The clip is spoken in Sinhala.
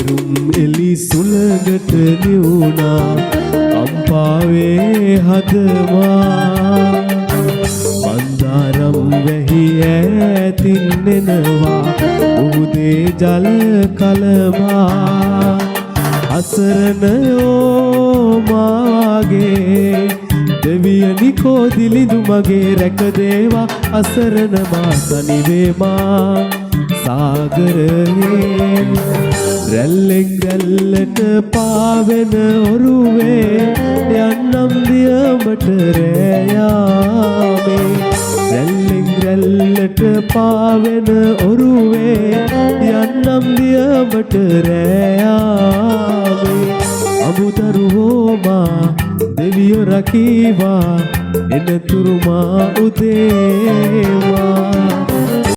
ඇරුම් එලි සුළඟට නිවුණා කම්පාවේ හදවා මන්දාරම් වැහි ඈතින් එනවා උදේ ජල කලමා අසරණයෝ මාගේ දෙවියනි කොදිලිඳු මගේ රැක දේවා අසරණ මා තනිවේමා සාගරයේ රැල්ලෙන් රැල්ලට පාවෙන ඔරුවේ යන්නම් දියමට රැයාමේ රැල්ලෙන් රැල්ලට පාවෙන ඔරුවේ යන්නම් දියමට රැයාමේ අමුදරුවෝ මා දෙවියෝ රකීවා එනතුරු මා උදේවා